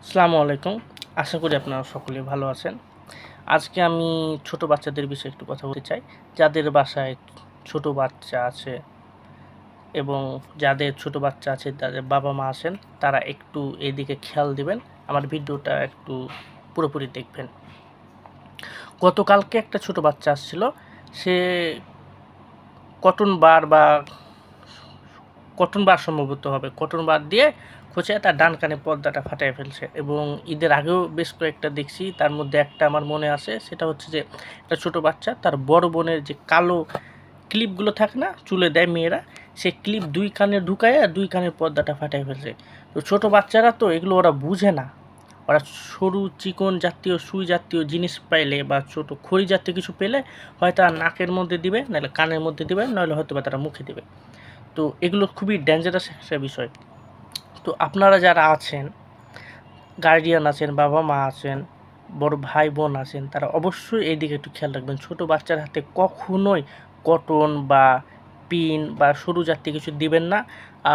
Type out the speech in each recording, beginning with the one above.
আসসালামু আলাইকুম। আশা করি আপনারা সকলেই ভালো আছেন। আজকে আমি ছোট বাচ্চাদের বিষয়ে একটু কথা বলতে চাই। যাদের বাসায় ছোট বাচ্চা আছে এবং যাদের ছোট বাচ্চা আছে তাদের বাবা-মা আছেন, তারা একটু এদিকে খেয়াল দিবেন। আমার ভিডিওটা একটু পুরোপুরি দেখবেন। গতকালকে একটা ছোট বাচ্চা আসছিল। সে কটন বার সম্ভবত হবে। কটন বার দিয়ে খোঁচায় তার ডান কানের পর্দাটা ফাটায় ফেলছে এবং ঈদের আগেও বেশ কয়েকটা দেখছি। তার মধ্যে একটা আমার মনে আছে, সেটা হচ্ছে যে একটা ছোট বাচ্চা তার বড় বোনের যে কালো ক্লিপগুলো থাকে না, চুলে দেয় মেয়েরা, সে ক্লিপ ২ কানে ঢুকাইয়া ২ কানের পর্দাটা ফাটায় ফেলছে। তো ছোট বাচ্চারা তো এগুলো ওরা বুঝে না। ওরা সরু চিকন জাতীয় সুই জাতীয় জিনিস পাইলে বা ছোট খড়ি জাতীয় কিছু পেলে হয় তারা নাকের মধ্যে দিবে, নাহলে কানের মধ্যে দিবে, নইলে হয়তো বা তারা মুখে দিবে। তো এগুলো খুবই ডেঞ্জারাস একটা বিষয়। তো আপনারা যারা আছেন, গার্ডিয়ান আছেন, বাবা-মা আছেন, বড় ভাই-বোন আছেন, তারা অবশ্যই এই দিকে একটু খেয়াল রাখবেন। ছোট বাচ্চার হাতে কখনোই কটন বা পিন বা সরু জাতীয় কিছু দিবেন না।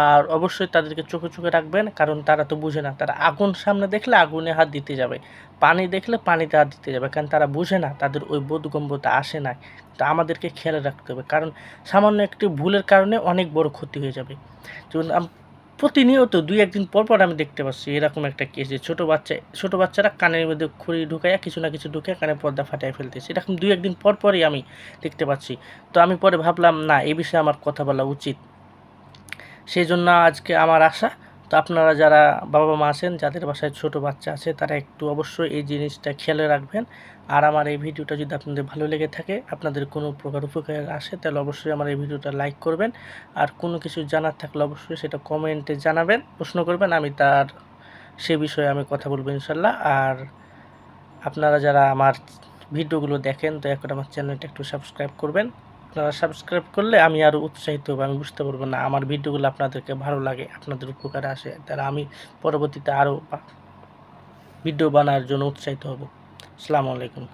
আর অবশ্যই তাদেরকে চোখে রাখবেন, কারণ তারা তো বুঝে না। তারা আগুন সামনে দেখলে আগুনে হাত দিতে যাবে, পানি দেখলে পানিতে হাত দিতে যাবে, কারণ তারা বুঝে না, তাদের ওই বোধগম্যতা আসে নাই। তো আমাদেরকে খেয়াল রাখতে হবে, কারণ সামান্য একটি ভুলের কারণে অনেক বড় ক্ষতি হয়ে যাবে। যেমন প্রতিনিয়ত ২-১ দিন পর আমি দেখতে পাচ্ছি এরকম একটা কেস, যে ছোট বাচ্চারা কানের মধ্যে খড়ি ঢুকাইয়া কিছু না কিছু ঢুকাইয়া কানের পর্দা ফাটায় ফেলতেছে। এরকম ২-১ দিন পরই আমি দেখতে পাচ্ছি। তো আমি পরে ভাবলাম না, এই বিষয়ে আমার কথা বলা উচিত। সেজন্য আজকে আমার আশা। তো আপনারা যারা বাবা-মা আছেন, যাদের বাসায় ছোট বাচ্চা আছে, তারা একটু অবশ্যই এই জিনিসটা খেয়াল রাখবেন। আর আমার এই ভিডিওটা যদি আপনাদের ভালো লেগে থাকে, আপনাদের কোনো প্রকার উপকারে আসে, তাহলে অবশ্যই আমার এই ভিডিওটা লাইক করবেন। আর কোনো কিছু জানার থাকলে অবশ্যই সেটা কমেন্টে জানাবেন, প্রশ্ন করবেন, আমি সে বিষয়ে আমি কথা বলবো ইনশাল্লাহ। আর আপনারা যারা আমার ভিডিওগুলো দেখেন, দয়া করে আমার চ্যানেলটা একটু সাবস্ক্রাইব করবেন। আপনারা সাবস্ক্রাইব করলে আমি আরও উৎসাহিত হব। আমি বুঝতে পারবো না আমার ভিডিওগুলো আপনাদেরকে ভালো লাগে, আপনাদের উপকারে আসে, তারা আমি পরবর্তীতে আরও ভিডিও বানানোর জন্য উৎসাহিত হব। আসসালামু আলাইকুম।